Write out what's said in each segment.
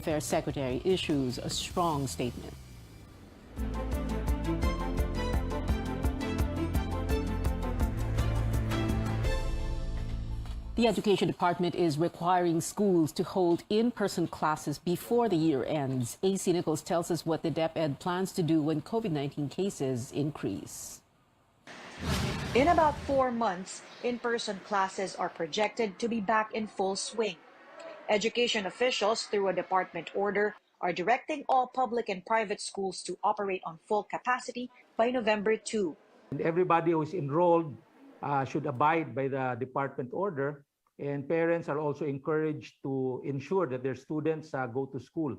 Affairs Secretary issues a strong statement. The Education Department is requiring schools to hold in-person classes before the year ends. AC Nichols tells us what the DepEd plans to do when COVID-19 cases increase. In about 4 months, in-person classes are projected to be back in full swing. Education officials, through a department order, are directing all public and private schools to operate on full capacity by November 2. And everybody who is enrolled should abide by the department order, and parents are also encouraged to ensure that their students go to school.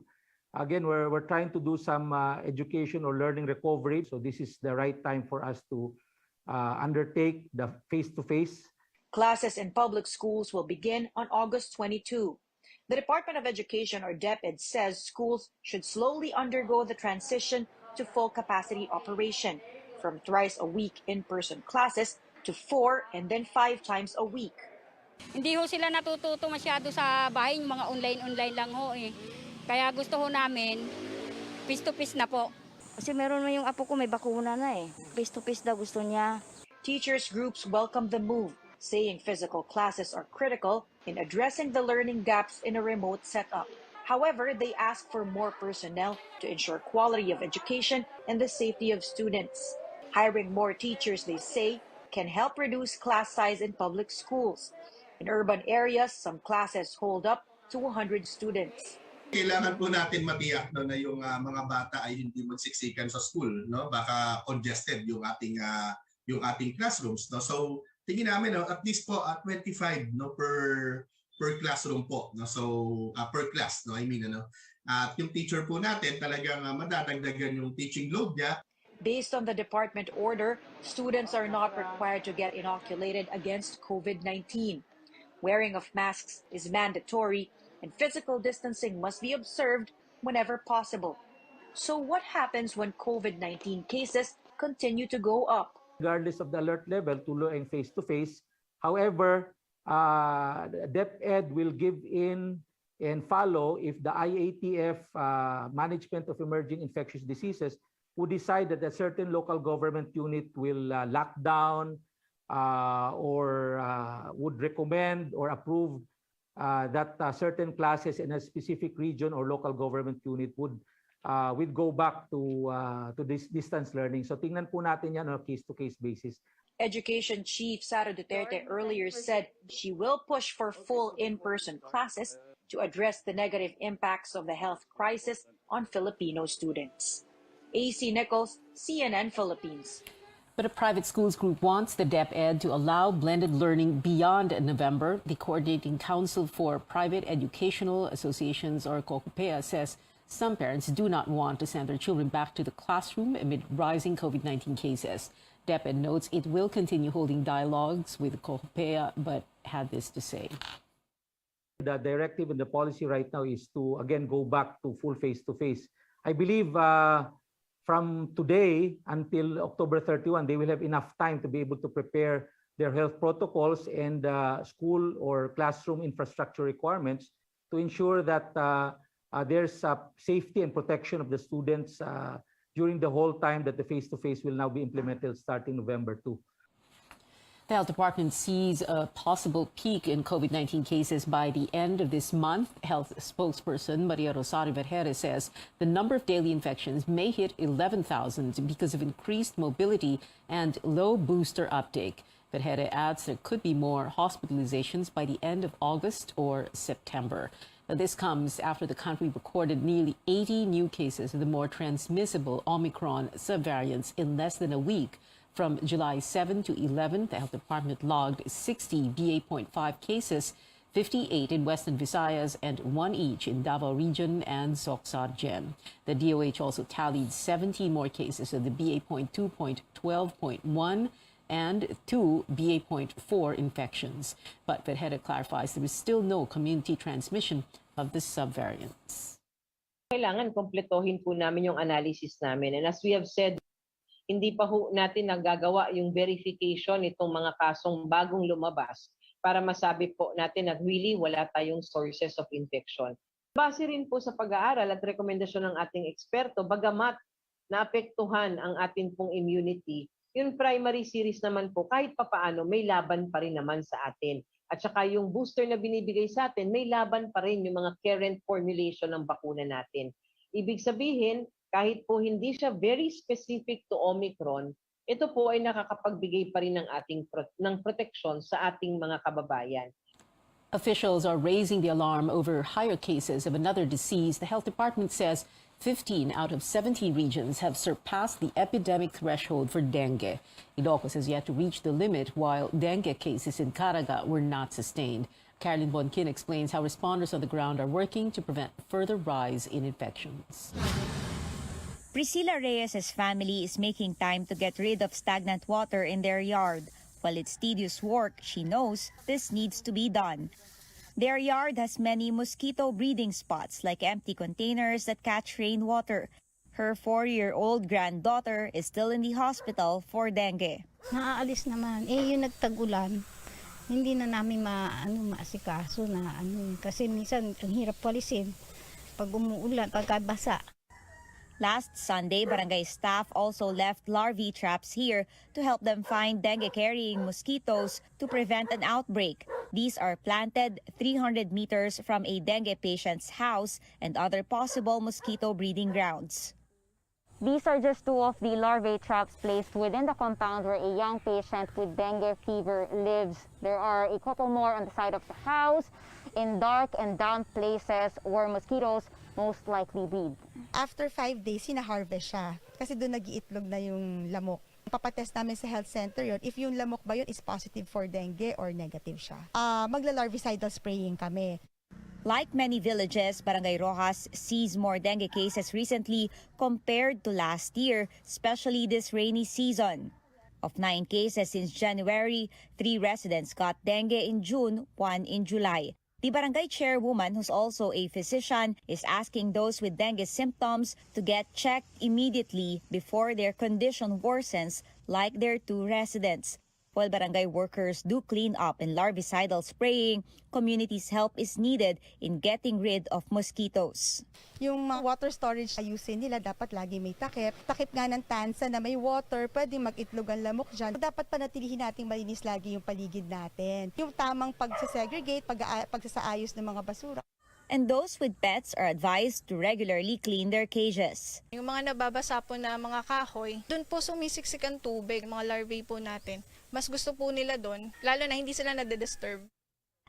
Again, we're trying to do some education or learning recovery, so this is the right time for us to undertake the face-to-face. Classes in public schools will begin on August 22. The Department of Education, or DepEd, says schools should slowly undergo the transition to full capacity operation, from thrice a week in-person classes to 4 and then 5 times a week. Hindi ho sila natututo masyado sa bahay, yung mga online lang ho eh. Kaya gusto ho namin, face-to-face na po. Kasi meron na yung apo ko, may bakuna na eh. Face-to-face daw gusto niya. Teachers groups welcome the move, saying physical classes are critical in addressing the learning gaps in a remote setup. However, they ask for more personnel to ensure quality of education and the safety of students. Hiring more teachers, they say, can help reduce class size in public schools. In urban areas, some classes hold up to 100 students. Kailangan po natin matiyak na yung mga bata ay hindi magsiksikan sa school, no? Baka congested yung ating classrooms, no? So tingin namin at least po at 25 no per classroom po, no? So per class, no? At yung teacher po natin talagang madadagdagan yung teaching load niya. Based on the department order, students are not required to get inoculated against COVID-19. Wearing of masks is mandatory, and physical distancing must be observed whenever possible. So what happens when COVID-19 cases continue to go up? Regardless of the alert level, tuloy ang face-to-face. However, DepEd will give in and follow if the IATF, Management of Emerging Infectious Diseases, who decide that a certain local government unit will lock down or would recommend or approve that certain classes in a specific region or local government unit would go back to this distance learning. So tingnan po natin yan on a case-to-case basis. Education Chief Sara Duterte earlier said she will push for full in-person classes to address the negative impacts of the health crisis on Filipino students. AC Nichols, CNN Philippines. But a private schools group wants the DepEd to allow blended learning beyond November. The Coordinating Council for Private Educational Associations, or COCOPEA, says some parents do not want to send their children back to the classroom amid rising COVID-19 cases. DepEd notes it will continue holding dialogues with COCOPEA, but had this to say. The directive and the policy right now is to, again, go back to full face-to-face. I believe from today until October 31, they will have enough time to be able to prepare their health protocols and school or classroom infrastructure requirements to ensure that there's safety and protection of the students during the whole time that the face-to-face will now be implemented starting November 2. The Health Department sees a possible peak in COVID-19 cases by the end of this month. Health spokesperson Maria Rosario Vergere says the number of daily infections may hit 11,000 because of increased mobility and low booster uptake. Vergere adds there could be more hospitalizations by the end of August or September. Now, this comes after the country recorded nearly 80 new cases of the more transmissible Omicron subvariants in less than a week. From July 7 to 11, the Health Department logged 60 BA.5 cases, 58 in Western Visayas and 1 each in Davao Region and Soxargen. The DOH also tallied 17 more cases of the BA.2.12.1 and 2 BA.4 infections. But Vergere clarifies there is still no community transmission of the subvariants. Kailangan kompletohin po namin yung analysis namin. And as we have said, hindi pa ho natin nagagawa yung verification itong mga kasong bagong lumabas para masabi po natin na really wala tayong sources of infection. Base rin po sa pag-aaral at rekomendasyon ng ating eksperto, bagamat naapektuhan ang atin pong immunity, yung primary series naman po kahit papaano may laban pa rin naman sa atin. At saka yung booster na binibigay sa atin, may laban pa rin yung mga current formulation ng bakuna natin. Ibig sabihin, kahit po hindi siya very specific to Omicron, ito po ay nakakapagbigay pa rin ng proteksyon sa ating mga kababayan. Officials are raising the alarm over higher cases of another disease. The health department says 15 out of 17 regions have surpassed the epidemic threshold for dengue. Ilocos has yet to reach the limit, while dengue cases in Caraga were not sustained. Carolyn Bonkin explains how responders on the ground are working to prevent further rise in infections. Priscilla Reyes' family is making time to get rid of stagnant water in their yard. While it's tedious work, she knows this needs to be done. Their yard has many mosquito breeding spots, like empty containers that catch rainwater. Her 4-year-old granddaughter is still in the hospital for dengue. Naaalis naman. Yung nagtag-ulan, hindi na namin maasikaso na kasi minsan ang hirap palisin pag umuulan, pagkabasa. Last Sunday, barangay staff also left larvae traps here to help them find dengue-carrying mosquitoes to prevent an outbreak. These are planted 300 meters from a dengue patient's house and other possible mosquito breeding grounds. These are just 2 of the larvae traps placed within the compound where a young patient with dengue fever lives. There are a couple more on the side of the house, in dark and damp places where mosquitoes most likely breed. After 5 days, hina-harvest siya. Kasi doon nag-iitlog na yung lamok. Papatest namin sa health center yon if yung lamok ba yun is positive for dengue or negative siya. Magla-larvicidal spraying kami. Like many villages, Barangay Rojas sees more dengue cases recently compared to last year, especially this rainy season. Of 9 cases since January, 3 residents got dengue in June, 1 in July. The barangay chairwoman, who's also a physician, is asking those with dengue symptoms to get checked immediately before their condition worsens, like their 2 residents. While barangay workers do clean up and larvicidal spraying, community's help is needed in getting rid of mosquitoes. Yung mga water storage ayusin nila, dapat lagi may takip. Takip nga ng tansa na may water, pwedeng mag-itlog ang lamok dyan. Dapat panatilihin nating malinis lagi yung paligid natin. Yung tamang pagsasegregate, pagsasaayos ng mga basura. And those with pets are advised to regularly clean their cages. Yung mga nababasa po na mga kahoy, doon po sumisiksik ang tubig, mga larvae po natin. Mas gusto po nila doon, lalo na hindi sila nade-disturb.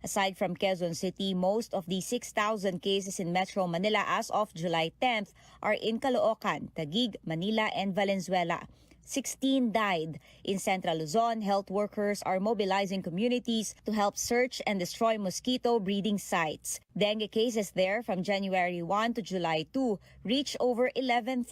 Aside from Quezon City, most of the 6,000 cases in Metro Manila as of July 10th are in Caloocan, Taguig, Manila, and Valenzuela. 16 died. In Central Luzon, health workers are mobilizing communities to help search and destroy mosquito breeding sites. Dengue cases there from January 1 to July 2 reach over 11,000,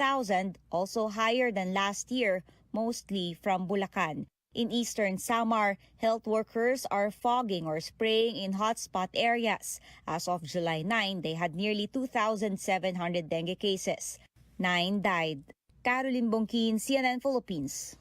also higher than last year, mostly from Bulacan. In eastern Samar, health workers are fogging or spraying in hotspot areas. As of July 9, they had nearly 2,700 dengue cases. 9 died. Carolyn Bonkin, CNN Philippines.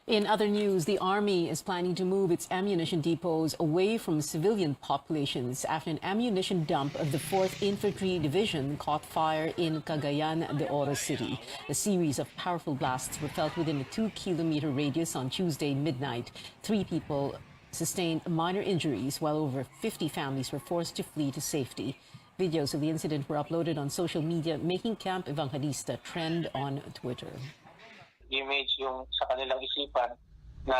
In other news, the Army is planning to move its ammunition depots away from civilian populations after an ammunition dump of the 4th Infantry Division caught fire in Cagayan de Oro City. A series of powerful blasts were felt within a 2-kilometer radius on Tuesday midnight. 3 people sustained minor injuries, while over 50 families were forced to flee to safety. Videos of the incident were uploaded on social media, making Camp Evangelista trend on Twitter. Image yung sa kanilang isipan na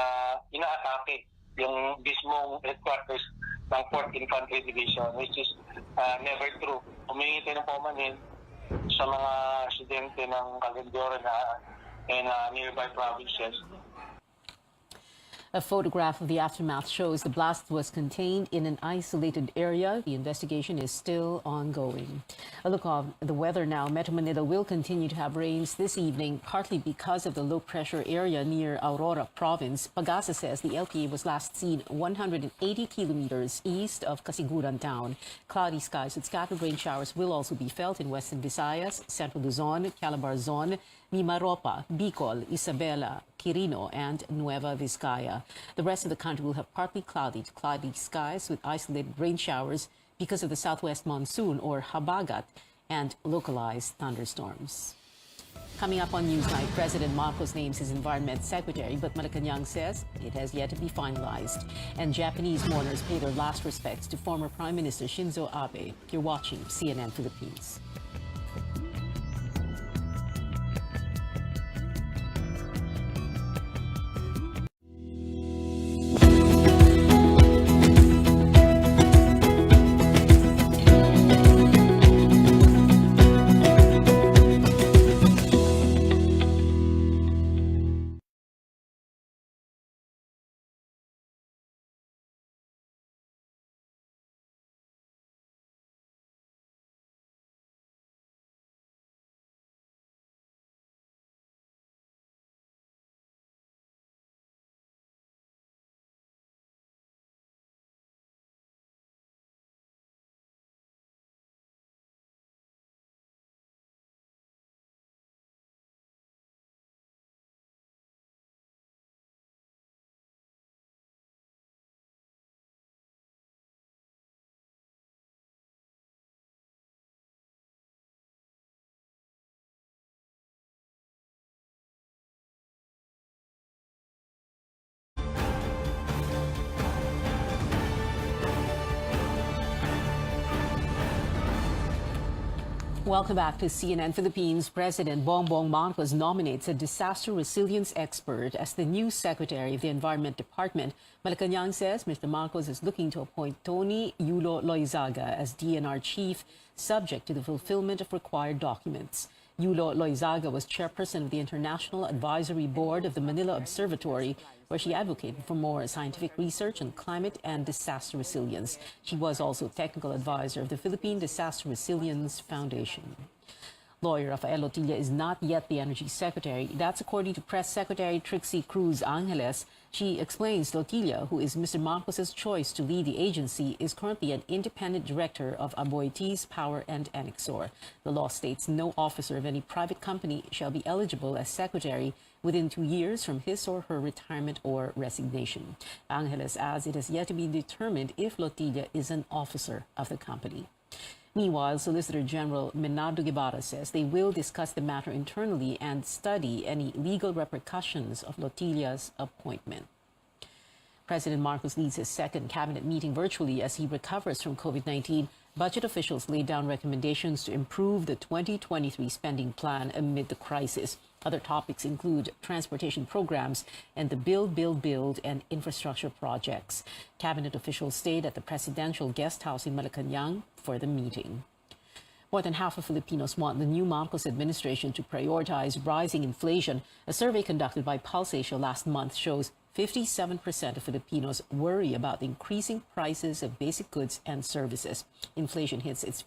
inaatake yung mismong headquarters ng 4th Infantry Division, which is never true. Humingi tayo ng paumanhin sa mga residente ng Cagayan de Oro and nearby provinces. A photograph of the aftermath shows the blast was contained in an isolated area. The investigation is still ongoing. A look at the weather now. Metro Manila will continue to have rains this evening, partly because of the low-pressure area near Aurora Province. Pagasa says the LPA was last seen 180 kilometers east of Casiguran town. Cloudy skies with scattered rain showers will also be felt in Western Visayas, Central Luzon, Calabarzon, Mimaropa, Bicol, Isabela, Quirino, and Nueva Vizcaya. The rest of the country will have partly cloudy to cloudy skies with isolated rain showers because of the southwest monsoon, or habagat, and localized thunderstorms. Coming up on Newsnight, President Marcos names his environment secretary, but Malacanang says it has yet to be finalized. And Japanese mourners pay their last respects to former Prime Minister Shinzo Abe. You're watching CNN Philippines. Welcome back to CNN Philippines. President Bongbong Marcos nominates a disaster resilience expert as the new Secretary of the Environment Department. Malacanang says Mr. Marcos is looking to appoint Tony Yulo Loizaga as DNR Chief, subject to the fulfillment of required documents. Yulo Loizaga was chairperson of the International Advisory Board of the Manila Observatory, where she advocated for more scientific research on climate and disaster resilience. She was also technical advisor of the Philippine Disaster Resilience Foundation. Lawyer Rafael Lotilla is not yet the Energy Secretary. That's according to Press Secretary Trixie Cruz Angeles. She explains Lotilla, who is Mr. Marcos's choice to lead the agency, is currently an independent director of Aboitiz Power and Anexor. The law states no officer of any private company shall be eligible as secretary within 2 years from his or her retirement or resignation. Angeles adds it has yet to be determined if Lotilla is an officer of the company. Meanwhile, Solicitor General Menardo Guevara says they will discuss the matter internally and study any legal repercussions of Lotilla's appointment. President Marcos leads his second cabinet meeting virtually as he recovers from COVID-19. Budget officials laid down recommendations to improve the 2023 spending plan amid the crisis. Other topics include transportation programs and the build, and infrastructure projects. Cabinet officials stayed at the presidential guest house in Malacanang for the meeting. More than half of Filipinos want the new Marcos administration to prioritize rising inflation. A survey conducted by Pulse Asia last month shows 57% of Filipinos worry about the increasing prices of basic goods and services. Inflation hits its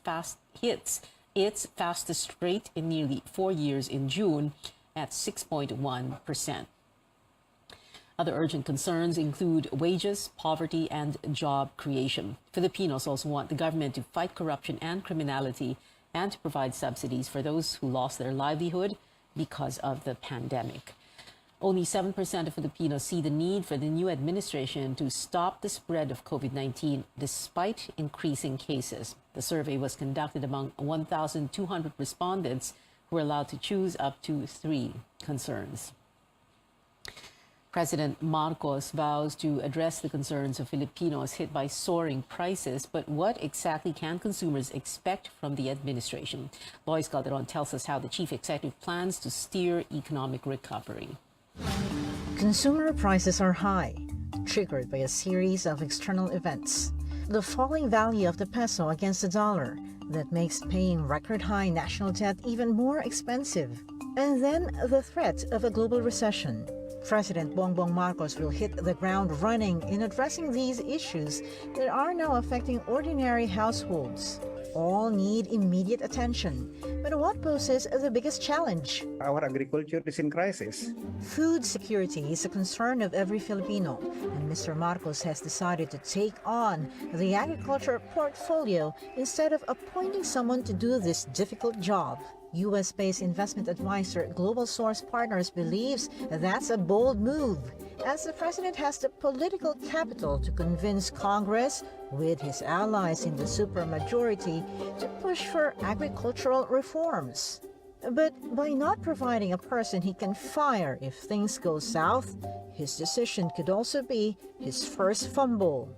fastest rate in nearly 4 years in June at 6.1%. Other urgent concerns include wages, poverty, and job creation. Filipinos also want the government to fight corruption and criminality and to provide subsidies for those who lost their livelihood because of the pandemic. Only 7% of Filipinos see the need for the new administration to stop the spread of COVID-19 despite increasing cases. The survey was conducted among 1,200 respondents who were allowed to choose up to 3 concerns. President Marcos vows to address the concerns of Filipinos hit by soaring prices, but what exactly can consumers expect from the administration? Lois Calderon tells us how the chief executive plans to steer economic recovery. Consumer prices are high, triggered by a series of external events. The falling value of the peso against the dollar that makes paying record-high national debt even more expensive. And then the threat of a global recession. President Bongbong Marcos will hit the ground running in addressing these issues that are now affecting ordinary households. All need immediate attention. But what poses the biggest challenge? Our agriculture is in crisis. Food security is a concern of every Filipino, and Mr. Marcos has decided to take on the agriculture portfolio instead of appointing someone to do this difficult job. U.S.-based investment advisor Global Source Partners believes that's a bold move, as the president has the political capital to convince Congress, with his allies in the supermajority, to push for agricultural reforms. But by not providing a person he can fire if things go south, his decision could also be his first fumble.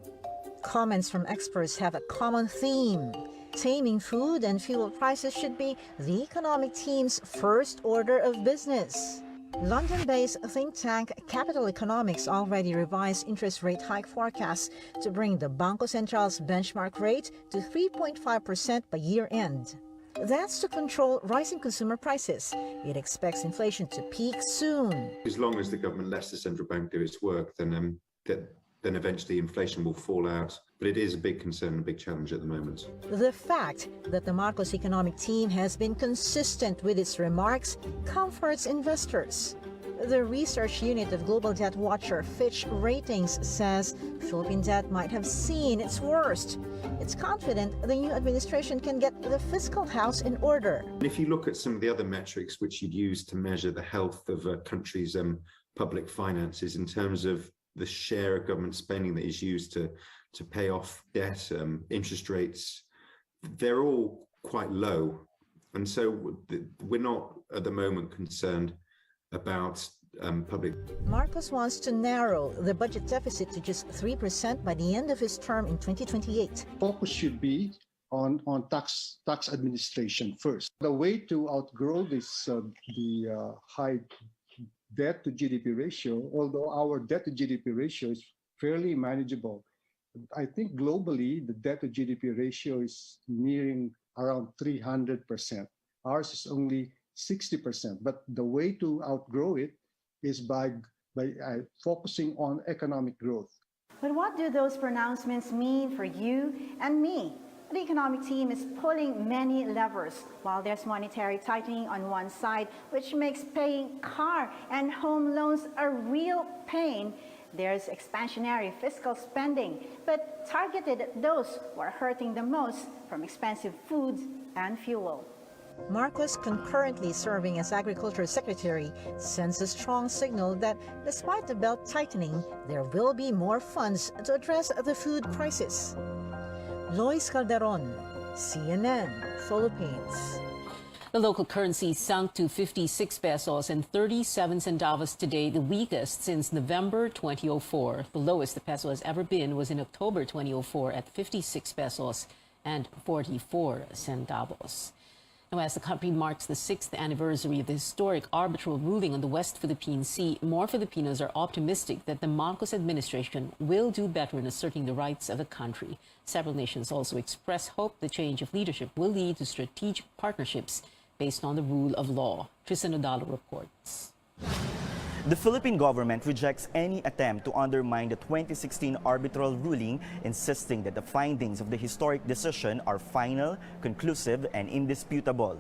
Comments from experts have a common theme. Taming food and fuel prices should be the economic team's first order of business. London-based think tank Capital Economics already revised interest rate hike forecasts to bring the Banco Central's benchmark rate to 3.5% by year-end. That's to control rising consumer prices. It expects inflation to peak soon. As long as the government lets the central bank do its work, then eventually inflation will fall out. But it is a big concern and a big challenge at the moment. The fact that the Marcos economic team has been consistent with its remarks comforts investors. The research unit of global debt watcher Fitch Ratings says Philippine debt might have seen its worst. It's confident the new administration can get the fiscal house in order. If you look at some of the other metrics which you'd use to measure the health of a country's public finances in terms of the share of government spending that is used to pay off debt, interest rates, they're all quite low. And so we're not at the moment concerned about public. Marcos wants to narrow the budget deficit to just 3% by the end of his term in 2028. Focus should be on tax administration first. The way to outgrow this the high debt to GDP ratio, although our debt to GDP ratio is fairly manageable, I think globally the debt to GDP ratio is nearing around 300%. Ours is only 60%, but the way to outgrow it is by focusing on economic growth. But what do those pronouncements mean for you and me? The economic team is pulling many levers. While there's monetary tightening on one side, which makes paying car and home loans a real pain, there's expansionary fiscal spending, but targeted at those who are hurting the most from expensive foods and fuel. Marcos, concurrently serving as Agriculture Secretary, sends a strong signal that despite the belt tightening, there will be more funds to address the food crisis. Lois Calderon, CNN, Philippines. The local currency sunk to 56 pesos and 37 centavos today, the weakest since November 2004. The lowest the peso has ever been was in October 2004 at 56 pesos and 44 centavos. Now, as the country marks the 6th anniversary of the historic arbitral ruling on the West Philippine Sea, more Filipinos are optimistic that the Marcos administration will do better in asserting the rights of the country. Several nations also express hope the change of leadership will lead to strategic partnerships based on the rule of law. Tristan Odalo reports. The Philippine government rejects any attempt to undermine the 2016 arbitral ruling, insisting that the findings of the historic decision are final, conclusive, and indisputable.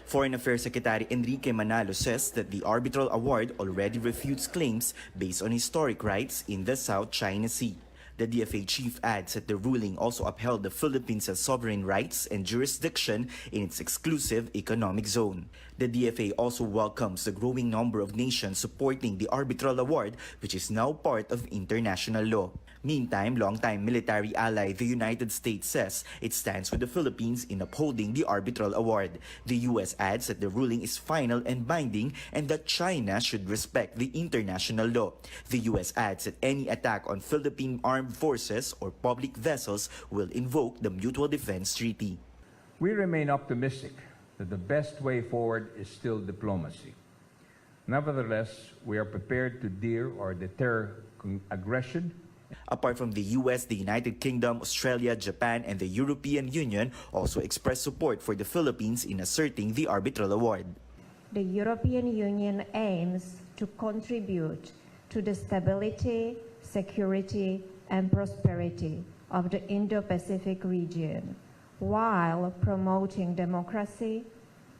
Foreign Affairs Secretary Enrique Manalo says that the arbitral award already refutes claims based on historic rights in the South China Sea. The DFA chief adds that the ruling also upheld the Philippines' sovereign rights and jurisdiction in its exclusive economic zone. The DFA also welcomes the growing number of nations supporting the arbitral award, which is now part of international law. Meantime, longtime military ally the United States says it stands with the Philippines in upholding the arbitral award. The U.S. adds that the ruling is final and binding and that China should respect the international law. The U.S. adds that any attack on Philippine armed forces or public vessels will invoke the Mutual Defense Treaty. We remain optimistic that the best way forward is still diplomacy. Nevertheless, we are prepared to deter or deter aggression. Apart from the US, the United Kingdom, Australia, Japan, and the European Union also expressed support for the Philippines in asserting the arbitral award. The European Union aims to contribute to the stability, security, and prosperity of the Indo-Pacific region, while promoting democracy,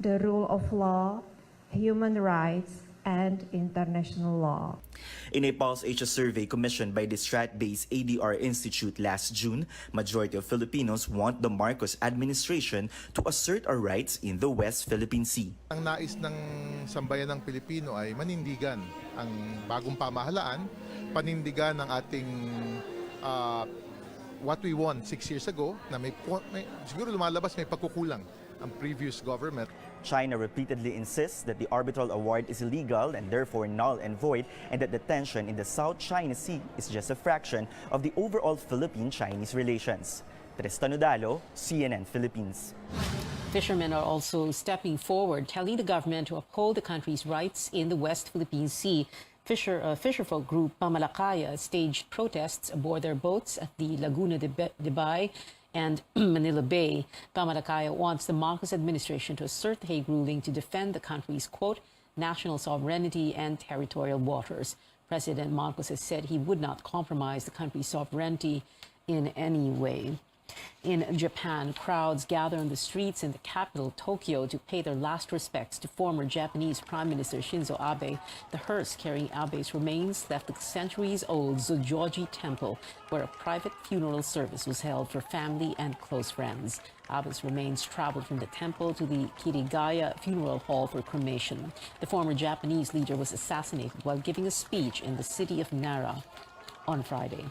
the rule of law, human rights, and international law. In a Pulse Asia survey commissioned by the Strat-based ADR Institute last June, majority of Filipinos want the Marcos administration to assert our rights in the West Philippine Sea. Ang nais ng sambayan ng Pilipino ay manindigan ang bagong pamahalaan, panindigan ng ating what we won 6 years ago na may siguro lumalabas may pagkukulang ang previous government. China repeatedly insists that the arbitral award is illegal and therefore null and void, and that the tension in the South China Sea is just a fraction of the overall Philippine-Chinese relations. Tristan Udalo, CNN Philippines. Fishermen are also stepping forward, telling the government to uphold the country's rights in the West Philippine Sea. Fisherfolk group Pamalakaya staged protests aboard their boats at the Laguna de Bay and Manila Bay. Pamalakaya wants the Marcos administration to assert the Hague ruling to defend the country's, quote, national sovereignty and territorial waters. President Marcos has said he would not compromise the country's sovereignty in any way. In Japan, crowds gather on the streets in the capital, Tokyo, to pay their last respects to former Japanese Prime Minister Shinzo Abe. The hearse carrying Abe's remains left the centuries-old Zojoji Temple, where a private funeral service was held for family and close friends. Abe's remains traveled from the temple to the Kirigaya Funeral Hall for cremation. The former Japanese leader was assassinated while giving a speech in the city of Nara on Friday.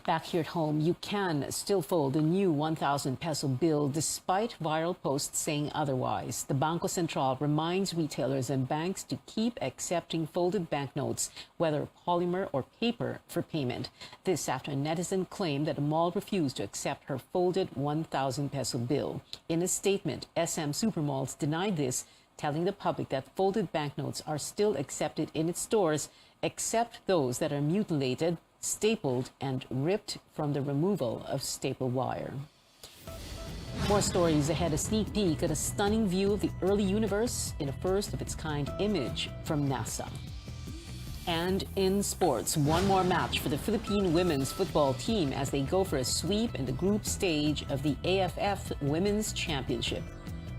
Back here at home, you can still fold a new 1,000 peso bill despite viral posts saying otherwise. The Bangko Sentral reminds retailers and banks to keep accepting folded banknotes, whether polymer or paper, for payment. This after a netizen claimed that a mall refused to accept her folded 1,000 peso bill. In a statement, SM Supermalls denied this, telling the public that folded banknotes are still accepted in its stores, except those that are mutilated, stapled, and ripped from the removal of staple wire. More stories ahead. A sneak peek at a stunning view of the early universe in a first-of-its-kind image from NASA. And in sports, one more match for the Philippine women's football team as they go for a sweep in the group stage of the AFF Women's Championship.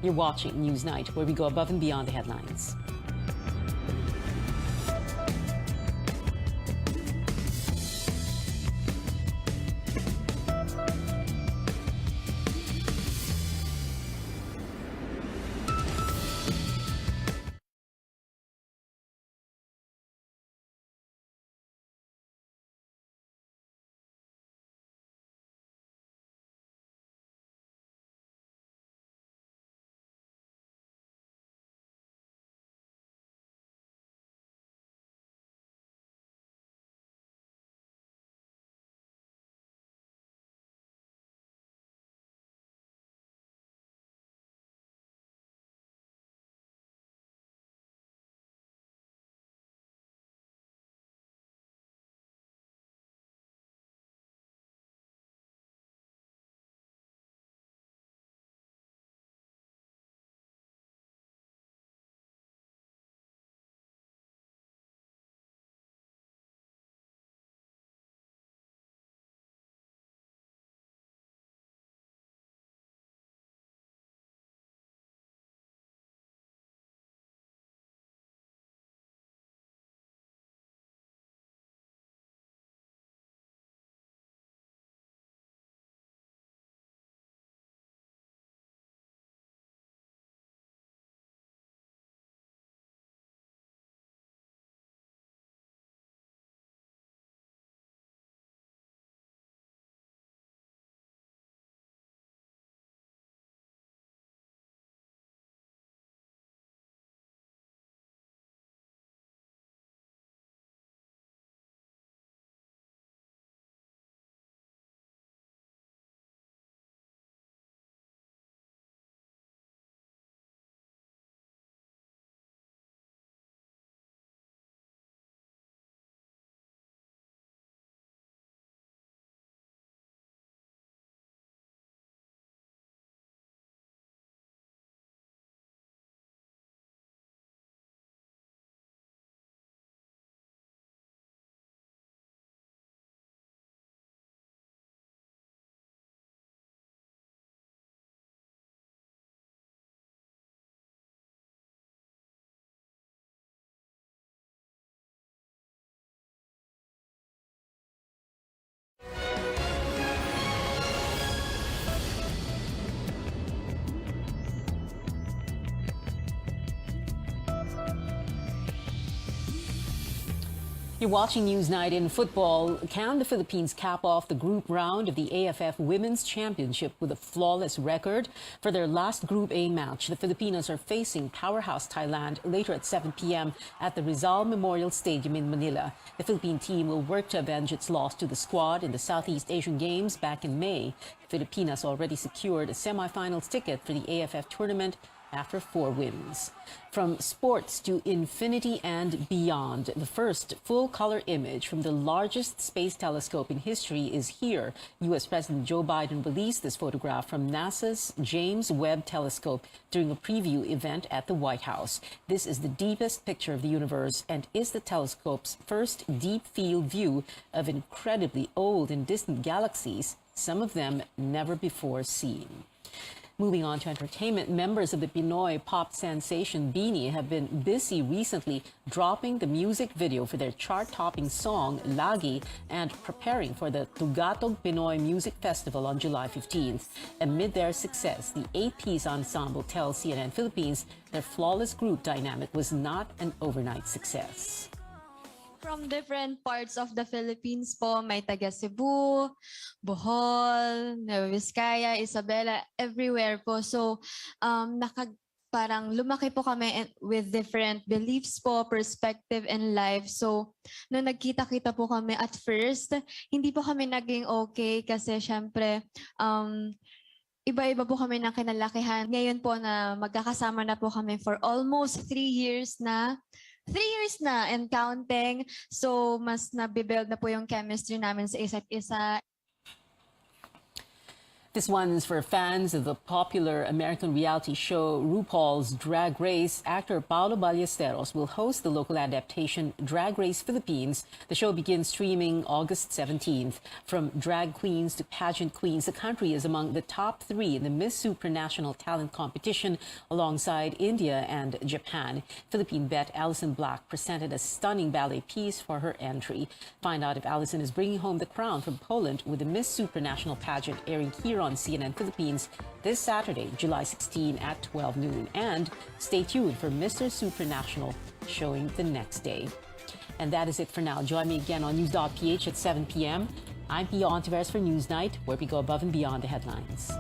You're watching Newsnight, where we go above and beyond the headlines. You're watching Newsnight. In football. Can the Philippines cap off the group round of the AFF Women's Championship with a flawless record? For their last Group A match, the Filipinas are facing powerhouse Thailand later at 7 p.m. at the Rizal Memorial Stadium in Manila. The Philippine team will work to avenge its loss to the squad in the Southeast Asian Games back in May. Filipinas already secured a semifinals ticket for the AFF tournament after 4 wins. From sports to infinity and beyond, the first full-color image from the largest space telescope in history is here. U.S. President Joe Biden released this photograph from NASA's James Webb Telescope during a preview event at the White House. This is the deepest picture of the universe and is the telescope's first deep-field view of incredibly old and distant galaxies, some of them never before seen. Moving on to entertainment, members of the Pinoy pop sensation BINI have been busy recently dropping the music video for their chart-topping song, Lagi, and preparing for the Tugatog Pinoy Music Festival on July 15th. Amid their success, the 8-piece ensemble tells CNN Philippines their flawless group dynamic was not an overnight success. From different parts of the Philippines po, may taga Cebu, Bohol, Nueva Vizcaya, Isabela, everywhere po. So, parang lumaki po kami with different beliefs po, perspective in life. So, nung nagkita-kita po kami at first, hindi po kami naging okay kasi syempre, iba-iba po kami ng kinalakihan. Ngayon po na magkakasama na po kami for almost 3 years na. 3 years na and counting. So, mas nabibuild na po yung chemistry namin sa isa't isa. This one's for fans of the popular American reality show RuPaul's Drag Race. Actor Paolo Ballesteros will host the local adaptation Drag Race Philippines. The show begins streaming August 17th. From drag queens to pageant queens, the country is among the top 3 in the Miss Supranational Talent Competition alongside India and Japan. Philippine bet Alison Black presented a stunning ballet piece for her entry. Find out if Alison is bringing home the crown from Poland with the Miss Supranational pageant airing here on CNN Philippines this Saturday, July 16 at 12 noon. And stay tuned for Mr. Supranational showing the next day. And that is it for now. Join me again on News.ph at 7 p.m. I'm Pia Ontiveros for Newsnight, where we go above and beyond the headlines.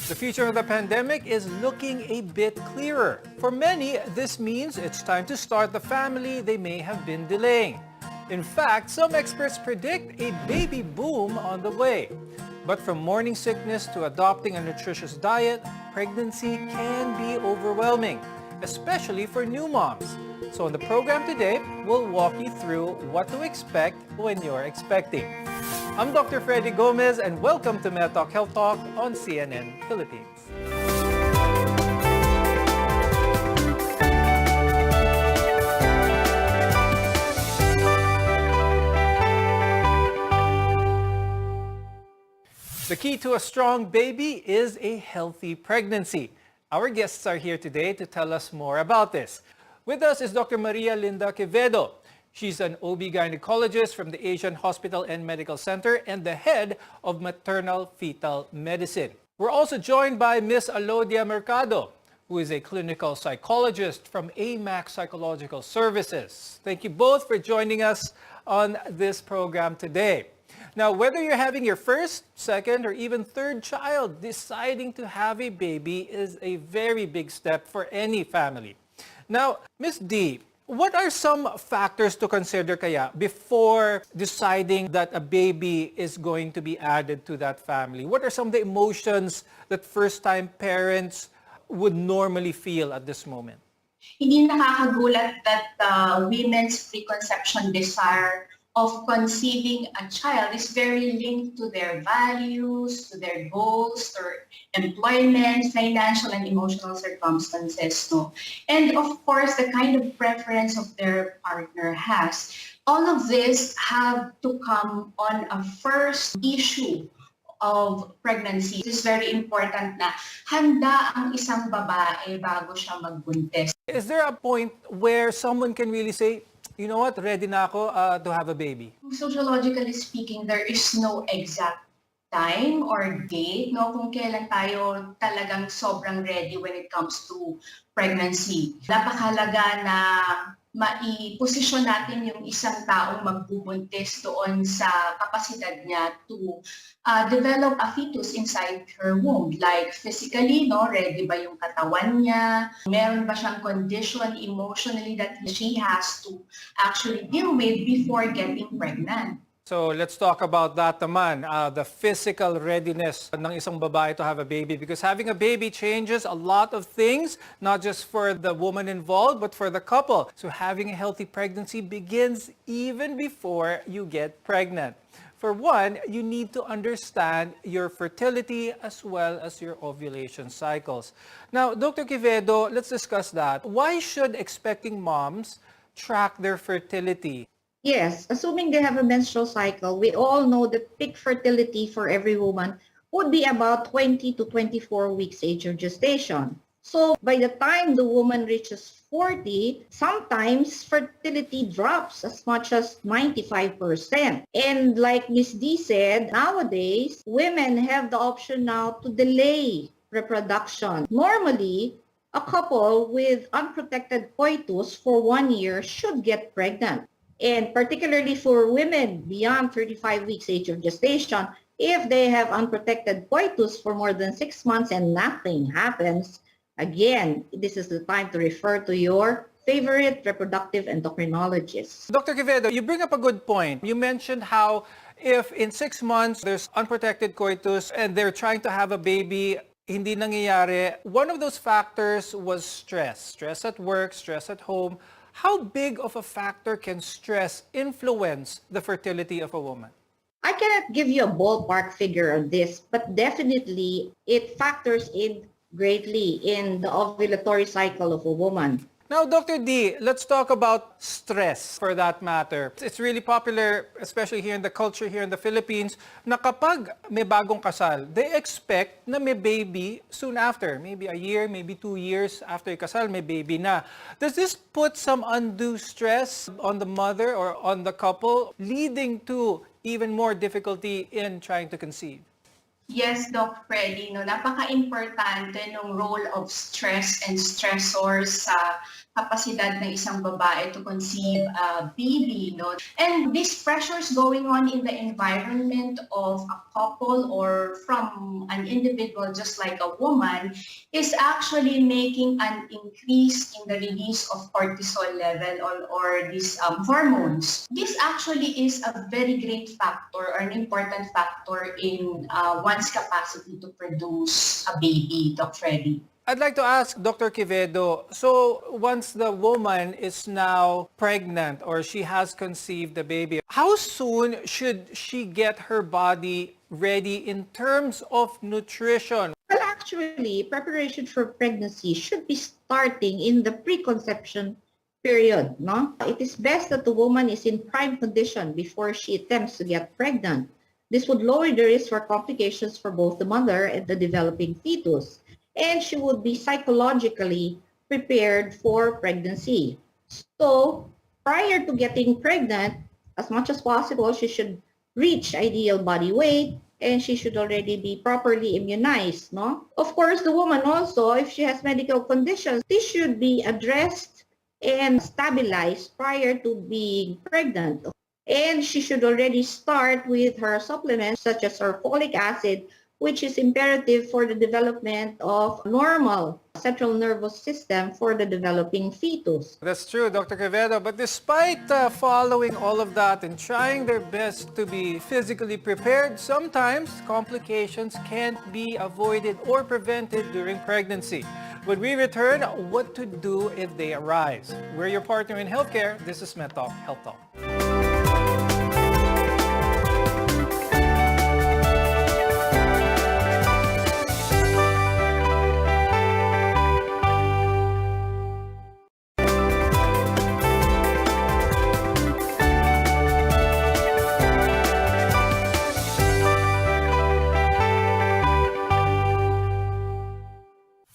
The future of the pandemic is looking a bit clearer. For many, this means it's time to start the family they may have been delaying. In fact, some experts predict a baby boom on the way. But from morning sickness to adopting a nutritious diet, pregnancy can be overwhelming, especially for new moms. So in the program today, we'll walk you through what to expect when you're expecting. I'm Dr. Freddy Gomez and welcome to MedTalk Health Talk on CNN Philippines. The key to a strong baby is a healthy pregnancy. Our guests are here today to tell us more about this. With us is Dr. Maria Linda Quevedo. She's an OB-gynecologist from the Asian Hospital and Medical Center and the head of maternal fetal medicine. We're also joined by Ms. Alodia Mercado, who is a clinical psychologist from AMAC Psychological Services. Thank you both for joining us on this program today. Now, whether you're having your first, second, or even third child, deciding to have a baby is a very big step for any family. Now, Ms. D, What are some factors to consider kaya before deciding that a baby is going to be added to that family? What are some of the emotions that first-time parents would normally feel at this moment? Hindi nakakagulat that women's preconception desire of conceiving a child is very linked to their values, to their goals, their employment, financial and emotional circumstances. No? And of course, the kind of preference of their partner has. All of this have to come on a first issue of pregnancy. It is very important na handa ang isang babae bago siya magbuntis. Is there a point where someone can really say, you know what, ready na ako to have a baby? Sociologically speaking, there is no exact time or date, no, kung kailan tayo talagang sobrang ready when it comes to pregnancy. Napakahalaga na mai-posisyon natin yung isang taong magbubuntis doon sa kapasidad niya to develop a fetus inside her womb. Like physically, no, ready ba yung katawan niya? Meron ba siyang condition emotionally that she has to actually deal with before getting pregnant? So let's talk about that naman, the physical readiness ng isang babae to have a baby, because having a baby changes a lot of things, not just for the woman involved, but for the couple. So having a healthy pregnancy begins even before you get pregnant. For one, you need to understand your fertility as well as your ovulation cycles. Now, Dr. Quevedo, let's discuss that. Why should expecting moms track their fertility? Yes, assuming they have a menstrual cycle, we all know that peak fertility for every woman would be about 20 to 24 weeks age of gestation. So by the time the woman reaches 40, sometimes fertility drops as much as 95%. And like Ms. D said, nowadays, women have the option now to delay reproduction. Normally, a couple with unprotected coitus for 1 year should get pregnant. And particularly for women beyond 35 weeks age of gestation, if they have unprotected coitus for more than 6 months and nothing happens, again, this is the time to refer to your favorite reproductive endocrinologist. Dr. Quevedo, you bring up a good point. You mentioned how if in 6 months there's unprotected coitus and they're trying to have a baby, hindi nangyayari. One of those factors was stress. Stress at work, stress at home. How big of a factor can stress influence the fertility of a woman? I cannot give you a ballpark figure on this, but definitely it factors in greatly in the ovulatory cycle of a woman. Now, Dr. D, let's talk about stress for that matter. It's really popular, especially here in the culture here in the Philippines, na kapag may bagong kasal, they expect na may baby soon after. Maybe a year, maybe 2 years after kasal, may baby na. Does this put some undue stress on the mother or on the couple, leading to even more difficulty in trying to conceive? Yes, Doc Freddy, no, napaka-importante ng role of stress and stressors sa kapasidad ng isang babae to conceive a baby, no? And these pressures going on in the environment of a couple or from an individual just like a woman is actually making an increase in the release of cortisol level or these hormones. This actually is a very great factor or an important factor in one's capacity to produce a baby, Doc Freddy. I'd like to ask Dr. Quevedo, so once the woman is now pregnant or she has conceived the baby, how soon should she get her body ready in terms of nutrition? Well, actually, preparation for pregnancy should be starting in the preconception period, no? It is best that the woman is in prime condition before she attempts to get pregnant. This would lower the risk for complications for both the mother and the developing fetus. And she would be psychologically prepared for pregnancy. So prior to getting pregnant, as much as possible, she should reach ideal body weight and she should already be properly immunized, no? Of course, the woman also, if she has medical conditions, this should be addressed and stabilized prior to being pregnant. And she should already start with her supplements such as her folic acid which is imperative for the development of normal central nervous system for the developing fetus. That's true, Dr. Quevedo. But despite following all of that and trying their best to be physically prepared, sometimes complications can't be avoided or prevented during pregnancy. When we return, what to do if they arise. We're your partner in healthcare. This is MedTalk Health Talk.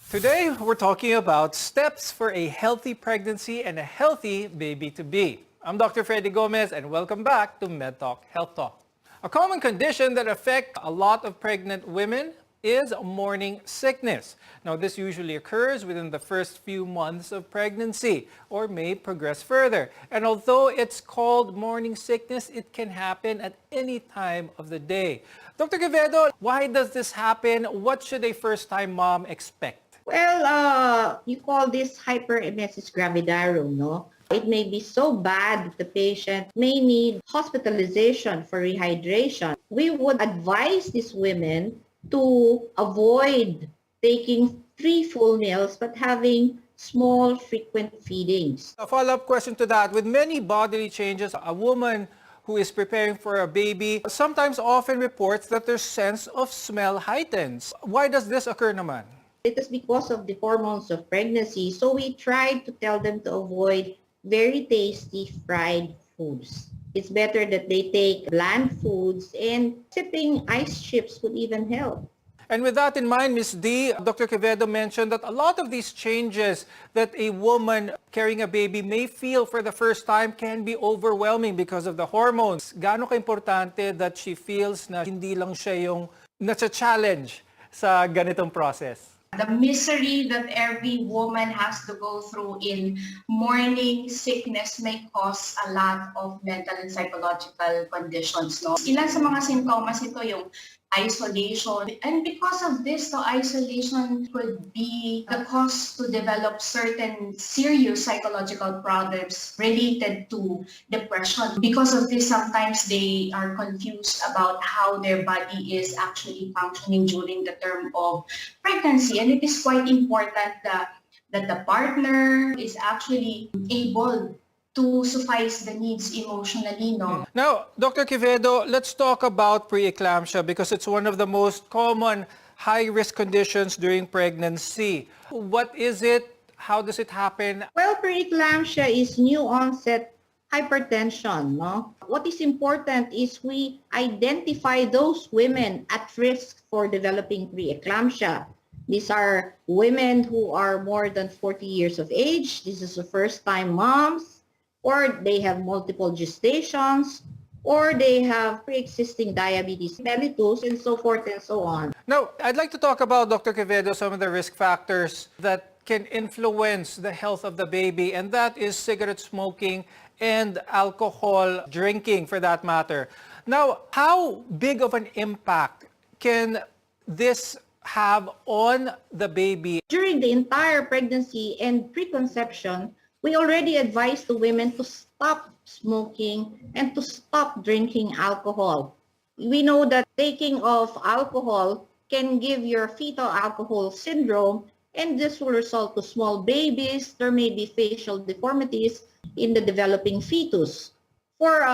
Today, we're talking about steps for a healthy pregnancy and a healthy baby-to-be. I'm Dr. Freddy Gomez, and welcome back to MedTalk Health Talk. A common condition that affects a lot of pregnant women is morning sickness. Now, this usually occurs within the first few months of pregnancy or may progress further. And although it's called morning sickness, it can happen at any time of the day. Dr. Quevedo, why does this happen? What should a first-time mom expect? Well, you call this hyperemesis gravidarum, no? It may be so bad that the patient may need hospitalization for rehydration. We would advise these women to avoid taking 3 full meals but having small, frequent feedings. A follow-up question to that. With many bodily changes, a woman who is preparing for a baby sometimes often reports that their sense of smell heightens. Why does this occur naman? It is because of the hormones of pregnancy. So we try to tell them to avoid very tasty fried foods. It's better that they take bland foods, and sipping ice chips would even help. And with that in mind, Ms. D, Dr. Quevedo mentioned that a lot of these changes that a woman carrying a baby may feel for the first time can be overwhelming because of the hormones. Gaano ka-importante that she feels na hindi lang siya yung nasa-challenge sa ganitong process? The misery that every woman has to go through in morning sickness may cause a lot of mental and psychological conditions. No? Ilan sa mga simptomas ito yung isolation. And because of this, so isolation could be the cause to develop certain serious psychological problems related to depression. Because of this, sometimes they are confused about how their body is actually functioning during the term of pregnancy. And it is quite important that the partner is actually able to suffice the needs emotionally, no? Now, Dr. Quevedo, let's talk about preeclampsia because it's one of the most common high-risk conditions during pregnancy. What is it? How does it happen? Well, preeclampsia is new onset hypertension, no? What is important is we identify those women at risk for developing preeclampsia. These are women who are more than 40 years of age. This is the first-time moms, or they have multiple gestations, or they have pre-existing diabetes mellitus, and so forth and so on. Now, I'd like to talk about, Dr. Quevedo, some of the risk factors that can influence the health of the baby, and that is cigarette smoking and alcohol drinking, for that matter. Now, how big of an impact can this have on the baby? During the entire pregnancy and preconception, we already advise the women to stop smoking and to stop drinking alcohol. We know that taking of alcohol can give your fetal alcohol syndrome, and this will result to small babies. There may be facial deformities in the developing fetus. For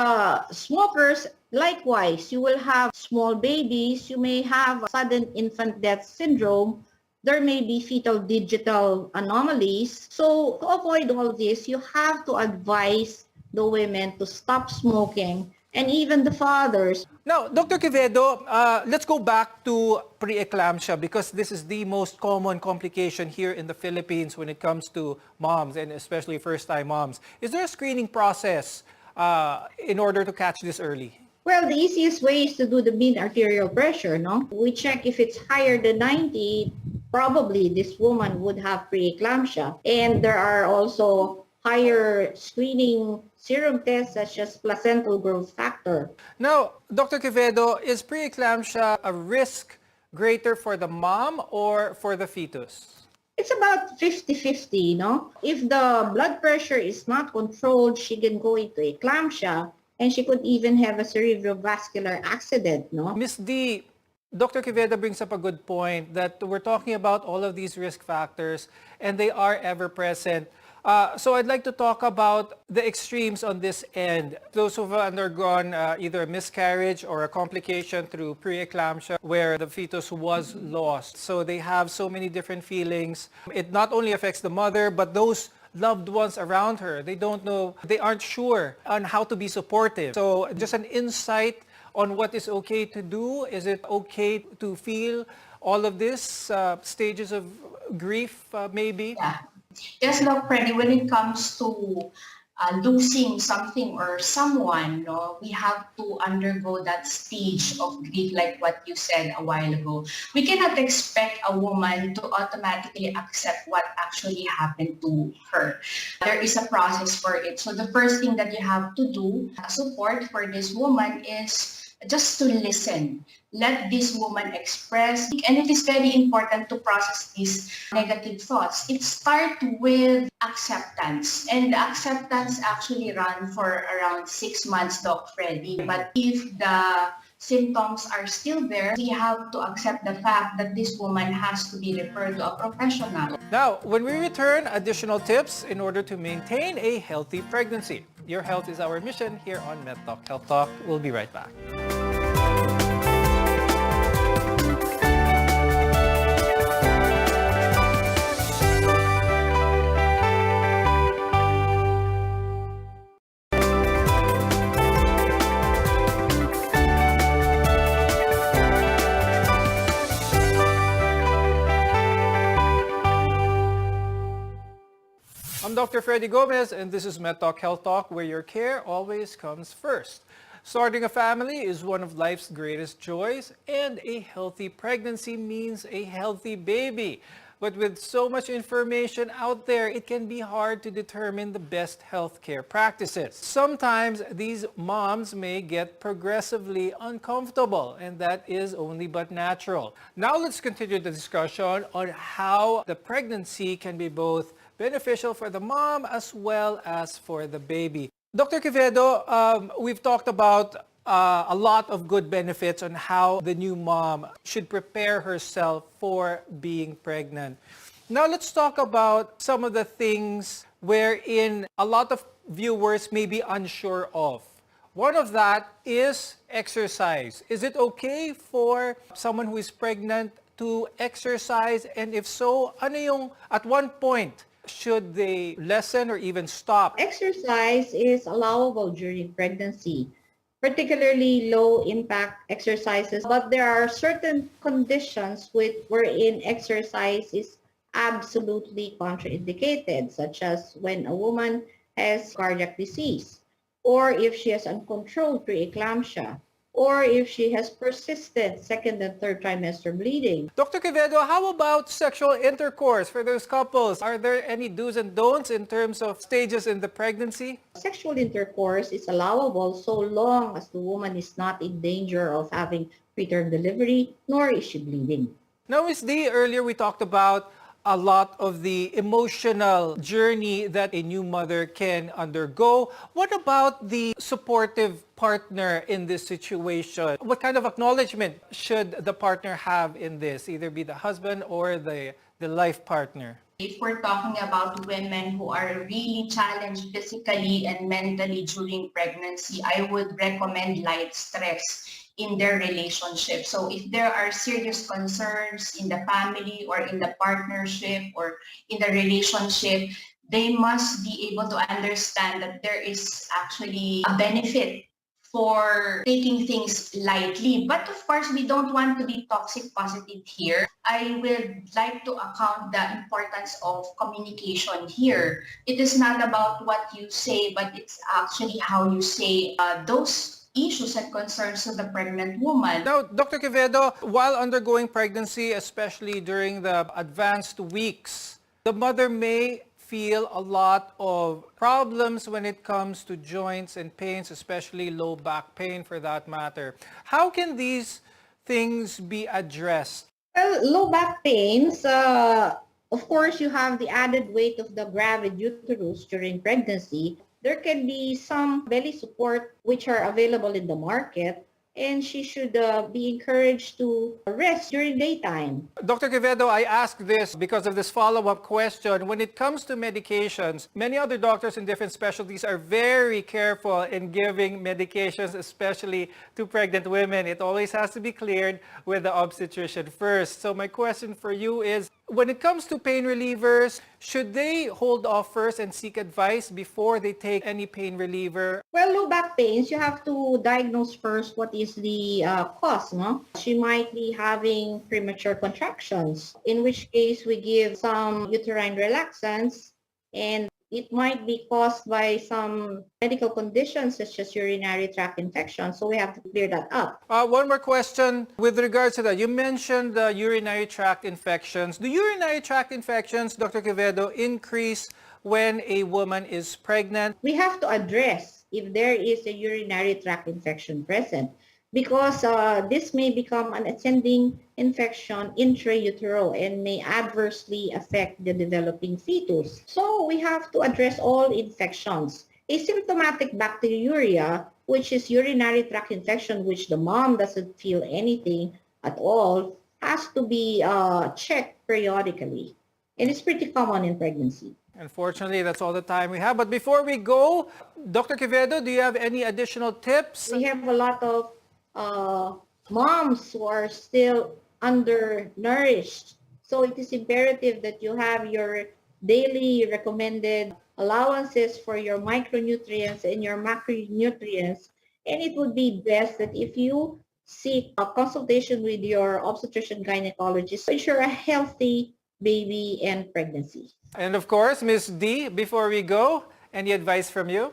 smokers, likewise, you will have small babies. You may have sudden infant death syndrome. There may be fetal digital anomalies. So to avoid all this, you have to advise the women to stop smoking, and even the fathers. Now, Dr. Quevedo, let's go back to preeclampsia because this is the most common complication here in the Philippines when it comes to moms and especially first-time moms. Is there a screening process in order to catch this early? Well, the easiest way is to do the mean arterial pressure, no? We check if it's higher than 90, probably this woman would have preeclampsia. And there are also higher screening serum tests such as placental growth factor. Now, Dr. Quevedo, is preeclampsia a risk greater for the mom or for the fetus? It's about 50-50, no? If the blood pressure is not controlled, she can go into eclampsia and she could even have a cerebrovascular accident, no? Ms. D, Dr. Quevedo brings up a good point that we're talking about all of these risk factors and they are ever present. So I'd like to talk about the extremes on this end. Those who've undergone either a miscarriage or a complication through preeclampsia where the fetus was lost. So they have so many different feelings. It not only affects the mother, but those loved ones around her. They don't know, they aren't sure on how to be supportive. So just an insight on what is okay to do. Is it okay to feel all of this stages of grief maybe? Yeah. Yes, Doc Freddy, when it comes to losing something or someone, no, we have to undergo that stage of grief like what you said a while ago. We cannot expect a woman to automatically accept what actually happened to her. There is a process for it. So the first thing that you have to do, support for this woman, is just to listen. Let this woman express. And it is very important to process these negative thoughts. It starts with acceptance. And the acceptance actually runs for around 6 months, Doc Freddy. But if the symptoms are still there, we have to accept the fact that this woman has to be referred to a professional. Now, when we return, additional tips in order to maintain a healthy pregnancy. Your health is our mission here on MedTalk Health Talk. We'll be right back. I'm Dr. Freddy Gomez, and this is MedTalk Health Talk, where your care always comes first. Starting a family is one of life's greatest joys, and a healthy pregnancy means a healthy baby. But with so much information out there, it can be hard to determine the best healthcare practices. Sometimes these moms may get progressively uncomfortable, and that is only but natural. Now let's continue the discussion on how the pregnancy can be both beneficial for the mom as well as for the baby. Dr. Quevedo, we've talked about a lot of good benefits on how the new mom should prepare herself for being pregnant. Now let's talk about some of the things wherein a lot of viewers may be unsure of. One of that is exercise. Is it okay for someone who is pregnant to exercise? And if so, ano yung at one point should they lessen or even stop? Exercise is allowable during pregnancy, particularly low-impact exercises. But there are certain conditions wherein exercise is absolutely contraindicated, such as when a woman has cardiac disease, or if she has uncontrolled preeclampsia, or if she has persistent second and third trimester bleeding. Dr. Quevedo, how about sexual intercourse for those couples? Are there any do's and don'ts in terms of stages in the pregnancy? Sexual intercourse is allowable so long as the woman is not in danger of having preterm delivery, nor is she bleeding. Now, Ms. D, earlier we talked about a lot of the emotional journey that a new mother can undergo. What about the supportive partner in this situation? What kind of acknowledgement should the partner have in this, either be the husband or the life partner? If we're talking about women who are really challenged physically and mentally during pregnancy, I would recommend light stress in their relationship. So if there are serious concerns in the family or in the partnership or in the relationship, they must be able to understand that there is actually a benefit for taking things lightly. But of course, we don't want to be toxic positive here. I would like to account the importance of communication here. It is not about what you say, but it's actually how you say those issues and concerns to the pregnant woman. Now, Dr. Quevedo, while undergoing pregnancy, especially during the advanced weeks, the mother may feel a lot of problems when it comes to joints and pains, especially low back pain for that matter. How can these things be addressed? Well, low back pains, of course, you have the added weight of the gravid uterus during pregnancy. There can be some belly support which are available in the market, and she should be encouraged to rest during daytime. Dr. Quevedo, I ask this because of this follow-up question. When it comes to medications, many other doctors in different specialties are very careful in giving medications, especially to pregnant women. It always has to be cleared with the obstetrician first. So my question for you is, when it comes to pain relievers, should they hold off first and seek advice before they take any pain reliever? Well, low back pains, you have to diagnose first what is the cause. No? She might be having premature contractions, in which case we give some uterine relaxants, and it might be caused by some medical conditions such as urinary tract infection. So we have to clear that up. One more question with regards to that. You mentioned the urinary tract infections. Do urinary tract infections, Dr. Quevedo, increase when a woman is pregnant? We have to address if there is a urinary tract infection present, because this may become an ascending infection intrautero and may adversely affect the developing fetus. So we have to address all infections. Asymptomatic bacteriuria, which is urinary tract infection, which the mom doesn't feel anything at all, has to be checked periodically. And it's pretty common in pregnancy. Unfortunately, that's all the time we have. But before we go, Dr. Quevedo, do you have any additional tips? We have a lot of moms who are still undernourished. So it is imperative that you have your daily recommended allowances for your micronutrients and your macronutrients. And it would be best that if you seek a consultation with your obstetrician gynecologist to ensure a healthy baby and pregnancy. And of course, Ms. D, before we go, any advice from you?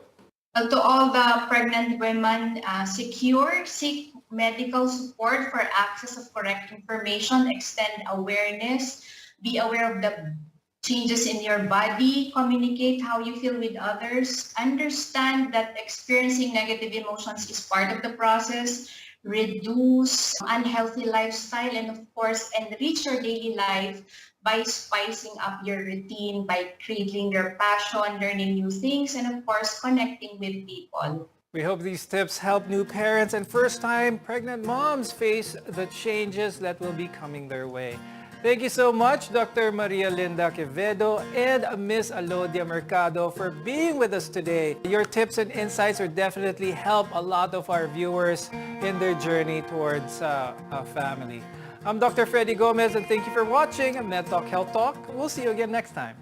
To all the pregnant women, seek medical support for access of correct information, extend awareness, be aware of the changes in your body, communicate how you feel with others, understand that experiencing negative emotions is part of the process, reduce unhealthy lifestyle, and of course, enrich your daily life by spicing up your routine, by creating your passion, learning new things, and of course, connecting with people. We hope these tips help new parents and first-time pregnant moms face the changes that will be coming their way. Thank you so much, Dr. Maria Linda Quevedo and Ms. Alodia Mercado, for being with us today. Your tips and insights will definitely help a lot of our viewers in their journey towards a family. I'm Dr. Freddy Gomez, and thank you for watching Med Talk Health Talk. We'll see you again next time.